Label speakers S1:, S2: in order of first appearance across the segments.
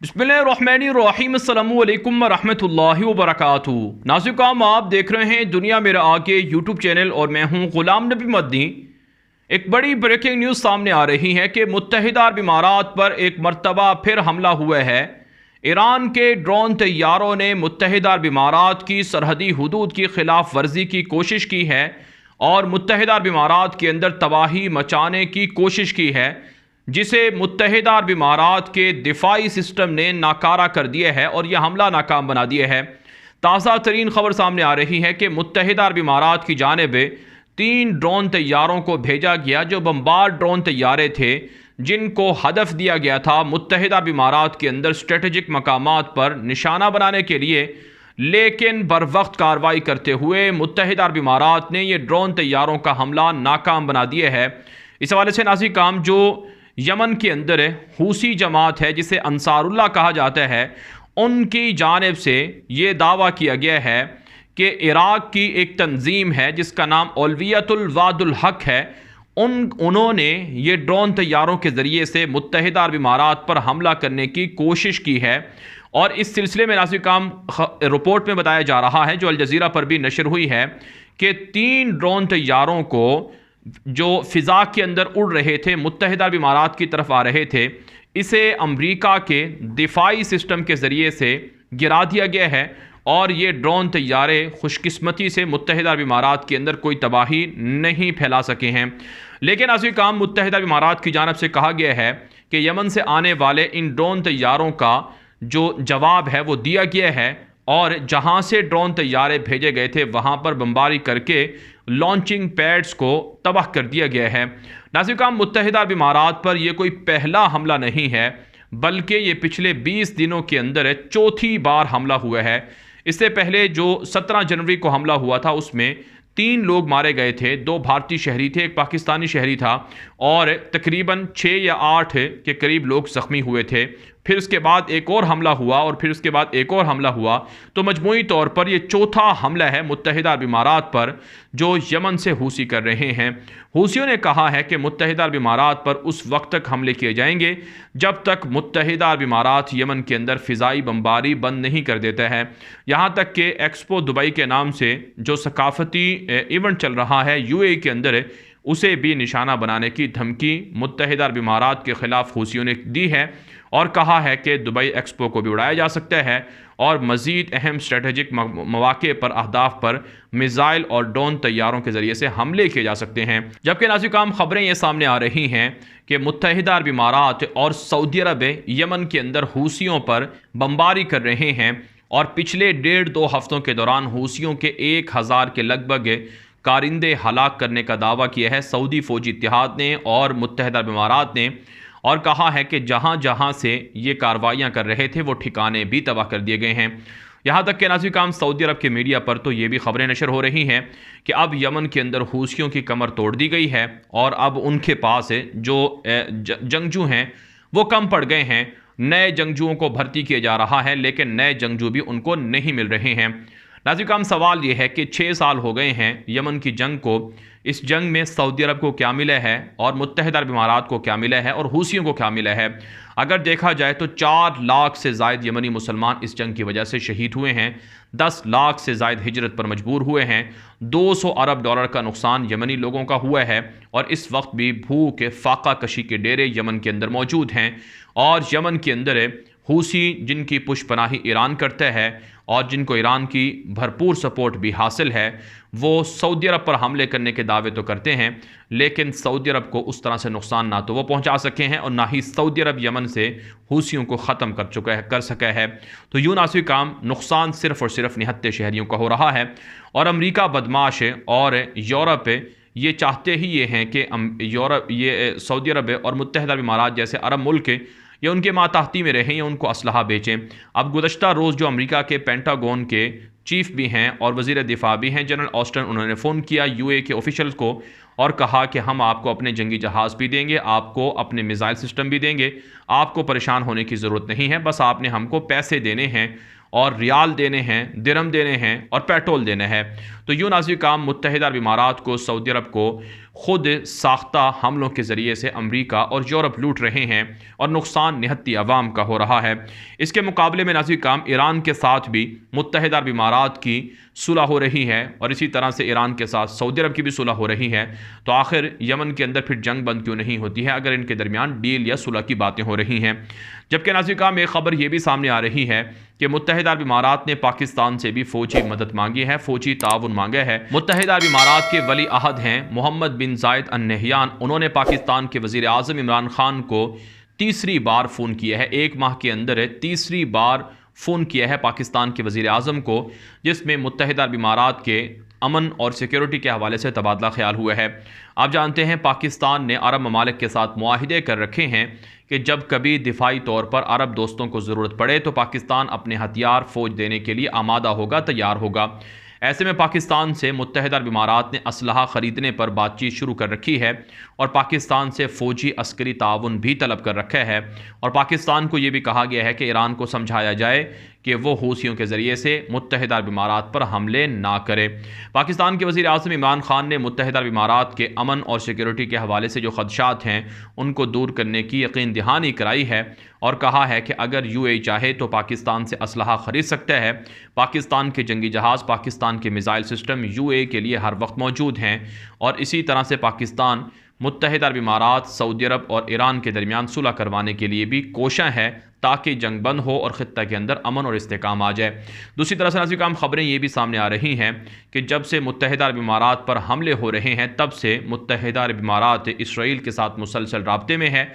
S1: बिस्मिल्लाहिर्रहमानिर्रहीम अस्सलामु अलैकुम वरहमतुल्लाहि वबरकातुहू। नाज़िम आप देख रहे हैं दुनिया मेरा आगे यूट्यूब चैनल और मैं हूं ग़ुलाम नबी मदनी। एक बड़ी ब्रेकिंग न्यूज़ सामने आ रही है कि मुत्तहिदा अरब इमारात पर एक मरतबा फिर हमला हुआ है। ईरान के ड्रोन तैयारों ने मुत्तहिदा अरब इमारात की सरहदी हुदूद की खिलाफ वर्जी की कोशिश की है और मुत्तहिदा अरब इमारात के अंदर तबाही मचाने की कोशिश की है, जिसे मुत्तहिदा अरब इमारात के दिफाई सिस्टम ने नाकारा कर दिया है और यह हमला नाकाम बना दिया है। ताज़ा तरीन खबर सामने आ रही है कि मुत्तहिदा अरब इमारात की जानिब 3 ड्रोन तैयारों को भेजा गया जो बमबार ड्रोन तैयारे थे, जिनको हदफ दिया गया था मुत्तहिदा अरब इमारात के अंदर स्ट्रेटेजिक मकामात पर निशाना बनाने के लिए। लेकिन बर वक्त कार्रवाई करते हुए मुत्तहिदा अरब इमारात ने यह ड्रोन तैयारों का हमला नाकाम बना दिया है। इस हवाले से नाज़िम काम जो यमन के अंदर हूसी जमात है जिसे अंसारुल्लाह कहा जाता है, उनकी जानिब से ये दावा किया गया है कि इराक़ की एक तंजीम है जिसका नाम औलवियतुल वादुल हक है, उन्होंने ये ड्रोन तैयारों के ज़रिए से मुत्तहिदा अरब इमारात पर हमला करने की कोशिश की है। और इस सिलसिले में नाज़िम काम रिपोर्ट में बताया जा रहा है, जो अल जज़ीरा पर भी नशर हुई है, कि 3 ड्रोन तैयारों को जो फ़िज़ा के अंदर उड़ रहे थे, मुत्तहिदा अरब इमारात की तरफ आ रहे थे, इसे अमरीका के दिफाई सिस्टम के ज़रिए से गिरा दिया गया है। और ये ड्रोन तैयारे खुशकिस्मती से मुत्तहिदा अरब इमारात के अंदर कोई तबाही नहीं फैला सके हैं। लेकिन नाज़िम काम मुत्तहिदा अरब इमारात की जानिब से कहा गया है कि यमन से आने वाले इन ड्रोन तैयारों का जो जवाब है वो दिया गया है और जहां से ड्रोन तैयारे भेजे गए थे वहां पर बमबारी करके लॉन्चिंग पैड्स को तबाह कर दिया गया है। नाज़िम काम मुत्तहिदा अरब इमारात पर यह कोई पहला हमला नहीं है, बल्कि ये पिछले 20 दिनों के अंदर चौथी बार हमला हुआ है। इससे पहले जो 17 जनवरी को हमला हुआ था उसमें 3 लोग मारे गए थे, 2 भारतीय शहरी थे, एक पाकिस्तानी शहरी था और तकरीबन 6 या 8 के करीब लोग ज़ख्मी हुए थे। फिर उसके बाद एक और हमला हुआ और फिर उसके बाद एक और हमला हुआ। तो मजमूई तौर पर यह चौथा हमला है मुत्तहिदा अरब इमारात पर जो यमन से हूसी कर रहे हैं। हूसियों ने कहा है कि मुत्तहिदा अरब इमारात पर उस वक्त तक हमले किए जाएंगे जब तक मुत्तहिदा अरब इमारात यमन के अंदर फ़िज़ाई बमबारी बंद नहीं कर देता है। यहाँ तक कि एक्सपो दुबई के नाम से जो सकाफती इवेंट चल रहा है यूएई के अंदर, उसे भी निशाना बनाने की धमकी मुत्तहिदा अरब इमारात के ख़िलाफ़ हूसियों ने दी है और कहा है कि दुबई एक्सपो को भी उड़ाया जा सकता है और मज़ीद अहम स्ट्रेटेजिक मौक़े पर अहदाफ पर मिज़ाइल और ड्रोन तैयारों के ज़रिए से हमले किए जा सकते हैं। जबकि नाज़िम काम ख़बरें ये सामने आ रही हैं कि मुत्तहिदा अरब इमारात और सऊदी अरब यमन के अंदर हूसियों पर बमबारी कर रहे हैं और पिछले 1.5-2 हफ्तों के दौरान हूसियों के 1000 के लगभग कारिंदे हलाक करने का दावा किया है सऊदी फ़ौजी इत्तेहाद ने और मुत्तहिदा अरब इमारात ने, और कहा है कि जहाँ जहाँ से ये कार्रवाइयाँ कर रहे थे वो ठिकाने भी तबाह कर दिए गए हैं। यहाँ तक कि नाज़िम काम सऊदी अरब के मीडिया पर तो ये भी खबरें नशर हो रही हैं कि अब यमन के अंदर हूसियों की कमर तोड़ दी गई है और अब उनके पास जो जंगजू हैं वो कम पड़ गए हैं। नए जंगजुओं को भर्ती किया जा रहा है लेकिन नए जंगजू भी उनको नहीं मिल रहे हैं। नाज़िम काम सवाल ये है कि 6 साल हो गए हैं यमन की जंग को, इस जंग में सऊदी अरब को क्या मिला है और मुत्तहिदा अरब इमारात को क्या मिला है और हूसियों को क्या मिला है। अगर देखा जाए तो 4 लाख से ज़ायद यमनी मुसलमान इस जंग की वजह से शहीद हुए हैं, 10 लाख से ज़ायद हिजरत पर मजबूर हुए हैं, 200 अरब डॉलर का नुकसान यमनी लोगों का हुआ है और इस वक्त भी भूख फाका कशी के डेरे यमन के अंदर मौजूद हैं। और यमन के अंदर हूसी जिनकी पुष्पनाही ईरान करता है और जिनको ईरान की भरपूर सपोर्ट भी हासिल है, वो सऊदी अरब पर हमले करने के दावे तो करते हैं लेकिन सऊदी अरब को उस तरह से नुकसान ना तो वो पहुंचा सके हैं और ना ही सऊदी अरब यमन से हूसियों को ख़त्म कर सका है। तो यूँ नाज़िम काम नुकसान सिर्फ़ और सिर्फ निहत्ते शहरियों का हो रहा है और अमरीका बदमाश और यूरोप ये चाहते ही ये हैं कि सऊदी अरब और मुत्तहिदा अरब इमारात जैसे अरब मुल्क या उनके मातहती में रहें या उनको असलहा बेचें। अब गुज़श्ता रोज़ जो अमेरिका के पेंटागन के चीफ भी हैं और वज़ीर दिफा भी हैं जनरल ऑस्टिन, उन्होंने फ़ोन किया यूए के ऑफिशियल को और कहा कि हम आपको अपने जंगी जहाज़ भी देंगे, आपको अपने मिसाइल सिस्टम भी देंगे, आपको परेशान होने की ज़रूरत नहीं है, बस आपने हमको पैसे देने हैं और रियाल देने हैं, दिरहम देने हैं और पेट्रोल देना है। तो यूँ नाज़िर काम मुत्तहिदा अरब इमारात को सऊदी अरब को खुद साख्ता हमलों के ज़रिए से अमरीका और यूरोप लूट रहे हैं और नुकसान निहत्ती अवाम का हो रहा है। इसके मुकाबले में नाज़िर काम ईरान के साथ भी मुत्तहिदा अरब इमारात की सुलह हो रही है और इसी तरह से ईरान के साथ सऊदी अरब की भी सुलह हो रही है। तो आखिर यमन के अंदर फिर जंग बंद क्यों नहीं होती है अगर इनके दरमियान डील या सुलह की बातें हो रही हैं। जबकि नाज़िर काम एक ख़बर यह भी सामने आ रही है कि मुत्तहिदा अरब इमारात ने पाकिस्तान से भी फ़ौजी मदद मांगी है, फ़ौजी ताउन मांगा है। मुत्तहिदा अरब इमारात के वली अहद हैं मोहम्मद बिन जायद अल नहयान। उन्होंने पाकिस्तान के वज़ीर आज़म इमरान खान को तीसरी बार फ़ोन किया है, एक माह के अंदर तीसरी बार फ़ोन किया है पाकिस्तान के वज़ीर आज़म को, जिसमें मुत्तहिदा अरब इमारात के अमन और सिक्योरिटी के हवाले से तबादला ख्याल हुआ है। आप जानते हैं पाकिस्तान ने अरब ममालिक के साथ मुआहिदे कर रखे हैं कि जब कभी दिफाई तौर पर अरब दोस्तों को ज़रूरत पड़े तो पाकिस्तान अपने हथियार फ़ौज देने के लिए आमादा होगा, तैयार होगा। ऐसे में पाकिस्तान से मुत्तहिदा अरब इमारात ने असलहा ख़रीदने पर बातचीत शुरू कर रखी है और पाकिस्तान से फ़ौजी अस्करी ताउन भी तलब कर रखा है। और पाकिस्तान को ये भी कहा गया है कि ईरान को समझाया जाए कि वो हूसियों के ज़रिए से मुत्तहिदा अरब इमारात पर हमले ना करे। पाकिस्तान के वज़ीर आज़म इमरान खान ने मुत्तहिदा अरब इमारात के अमन और सिक्योरिटी के हवाले से जो ख़दशात हैं उनको दूर करने की यकीन दहानी कराई है और कहा है कि अगर UAE चाहे तो पाकिस्तान से असलहा ख़रीद सकता है। पाकिस्तान के जंगी जहाज़, पाकिस्तान के मिसाइल सिस्टम UAE के लिए हर वक्त मौजूद हैं और इसी तरह से पाकिस्तान मुत्तहिदा अरब इमारात, सऊदी अरब और ईरान के दरमियान सुलह करवाने के लिए भी कोशिश है ताकि जंग बंद हो और ख़ित्ता के अंदर अमन और इस्तेकाम आ जाए। दूसरी तरफ से नाज़िर काम ख़बरें ये भी सामने आ रही हैं कि जब से मुत्तहिदा अरब इमारात पर हमले हो रहे हैं तब से मुत्तहिदा अरब इमारात इसराइल के साथ मुसलसल राब्ते में है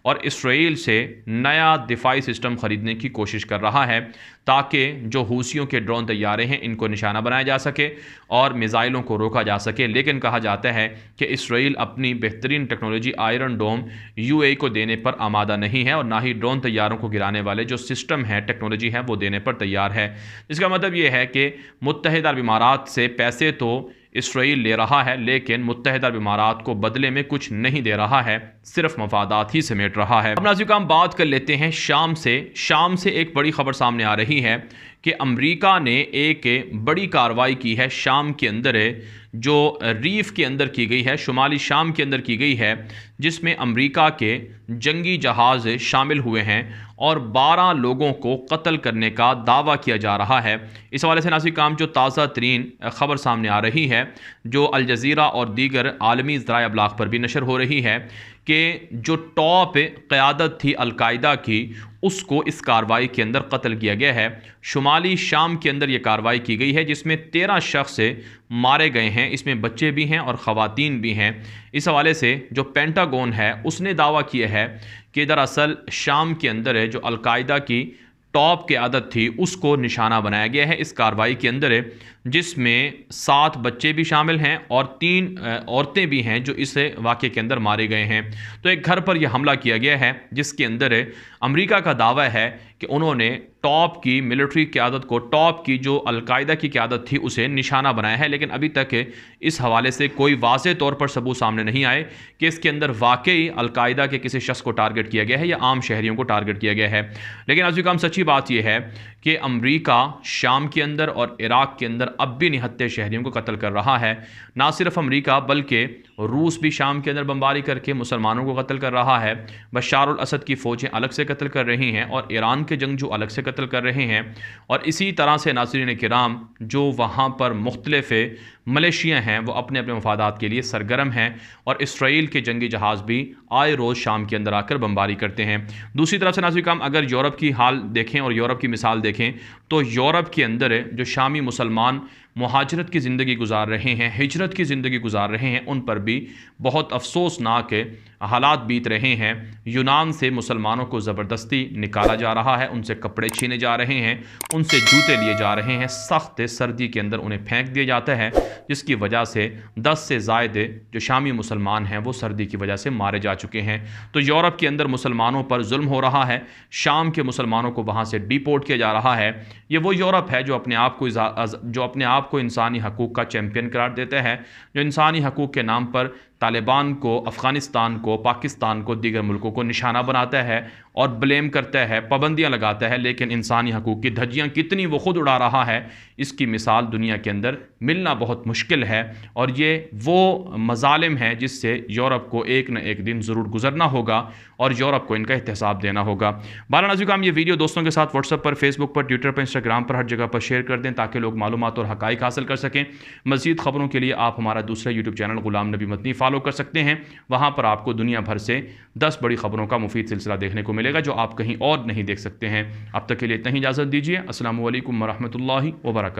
S1: और इसराइल से नया दिफाई सिस्टम ख़रीदने की कोशिश कर रहा है ताकि जो हूसियों के ड्रोन तैयारे हैं इनको निशाना बनाया जा सके और मिज़ाइलों को रोका जा सके। लेकिन कहा जाता है कि इसराइल अपनी बेहतरीन टेक्नोलॉजी आयरन डोम UAE को देने पर आमादा नहीं है और ना ही ड्रोन तैयारों को गिराने वाले जो सिस्टम है, टेक्नोलॉजी है, वो देने पर तैयार है। इसका मतलब ये है कि मुत्तहिदा अरब इमारात से पैसे तो इसराइल ले रहा है लेकिन मुत्तहिदा अरब इमारात को बदले में कुछ नहीं दे रहा है, सिर्फ मफादात ही समेट रहा है। अब नाज़िर काम बात कर लेते हैं शाम से एक बड़ी खबर सामने आ रही है कि अमेरिका ने एक बड़ी कार्रवाई की है शाम के अंदर, जो रीफ के अंदर की गई है, शुमाली शाम के अंदर की गई है, जिसमें अमेरिका के जंगी जहाज़ शामिल हुए हैं और 12 लोगों को कत्ल करने का दावा किया जा रहा है। इस हवाले से नाज़िर काम जो ताज़ा तरीन ख़बर सामने आ रही है, जो अल जज़ीरा और दीगर आलमी ज़राए अबलाग पर भी नशर हो रही है कि जो टॉप क़यादत थी अलकायदा की उसको इस कार्रवाई के अंदर कत्ल किया गया है। शुमाली शाम के अंदर ये कार्रवाई की गई है जिसमें 13 शख्स मारे गए हैं, इसमें बच्चे भी हैं और ख़वातीन भी हैं। इस हवाले से जो पेंटागन है उसने दावा किया है कि दरअसल शाम के अंदर जो अलकायदा की टॉप क़यादत थी उसको निशाना बनाया गया है इस कार्रवाई के अंदर, जिसमें 7 बच्चे भी शामिल हैं और 3 औरतें भी हैं जो इस वाक़े के अंदर मारे गए हैं। तो एक घर पर यह हमला किया गया है जिसके अंदर अमेरिका का दावा है कि उन्होंने टॉप की मिलिट्री क़यादत को, टॉप की जो अलकायदा की क़यादत थी उसे निशाना बनाया है। लेकिन अभी तक इस हवाले से कोई वाज़ेह तौर पर सबूत सामने नहीं आए कि इसके अंदर वाकई अलकायदा के किसी शख्स को टारगेट किया गया है या आम शहरियों को टारगेट किया गया है। लेकिन आज काम सच्ची बात यह है कि अमेरिका शाम के अंदर और इराक़ के अंदर अब भी निहत्ते शहरियों को कत्ल कर रहा है। ना सिर्फ अमेरिका बल्कि रूस भी शाम के अंदर बमबारी करके मुसलमानों को कत्ल कर रहा है। बशार अल असद की फ़ौजें अलग से कत्ल कर रही हैं और ईरान के जंगजू अलग से कत्ल कर रहे हैं। और इसी तरह से नाज़रीन किराम जो वहाँ पर मुख्तलिफ़ मलेशिया हैं वो अपने अपने मफादात के लिए सरगर्म हैं और इसराइल के जंगी जहाज़ भी आए रोज़ शाम के अंदर आकर बमबारी करते हैं। दूसरी तरफ से नाज़रीन किराम अगर यूरोप की हाल देखें और यूरोप की मिसाल देखें तो यूरोप के अंदर जो शामी मुसलमान मुहाजरत की ज़िंदगी गुजार रहे हैं, हिजरत की ज़िंदगी गुजार रहे हैं, उन पर भी बहुत अफसोसनाक हालात बीत रहे हैं। यूनान से मुसलमानों को ज़बरदस्ती निकाला जा रहा है, उनसे कपड़े छीने जा रहे हैं, उनसे जूते लिए जा रहे हैं, सख्त सर्दी के अंदर उन्हें फेंक दिया जाता है, जिसकी वजह से 10 से ज़ायद जो शामी मुसलमान हैं वो सर्दी की वजह से मारे जा चुके हैं। तो यूरोप के अंदर मुसलमानों पर जुल्म हो रहा है, शाम के मुसलमानों को वहाँ से डिपोर्ट किया जा रहा है। ये वो यूरोप है जो अपने आप को इंसानी हकूक़ का चैम्पियन करार देता है, जो इंसानी हकूक़ के नाम पर तालिबान को, अफ़गानिस्तान को, पाकिस्तान को, दीगर मुल्कों को निशाना बनाता है और ब्लेम करता है, पाबंदियाँ लगाता है, लेकिन इंसानी हकूक़ की धज्जियाँ कितनी वो ख़ुद उड़ा रहा है, इसकी मिसाल दुनिया के अंदर मिलना बहुत मुश्किल है। और ये वो मज़ालिम है जिससे यूरोप को एक न एक दिन ज़रूर गुजरना होगा और यूरोप को इनका एहतसाब देना होगा। बारह नाज़रीन, ये वीडियो दोस्तों के साथ व्हाट्सएप पर, फेसबुक पर, ट्विटर पर, इंस्टाग्राम पर, हर जगह पर शेयर कर दें ताकि लोग मालूमात और हक़ाइक़ हासिल कर सकें। मज़ीद ख़बरों के लिए आप हमारा दूसरा यूट्यूब चैनल ग़ुलाम नबी मदनी फॉलो कर सकते हैं। वहाँ पर आपको दुनिया भर से 10 बड़ी ख़बरों का मुफीद सिलसिला देखने को मिलेगा जो आप कहीं और नहीं देख सकते हैं। अब तक के लिए इतना ही इजाज़त दीजिए। अस्सलामु अलैकुम व रहमतुल्लाहि व बरकातुहू।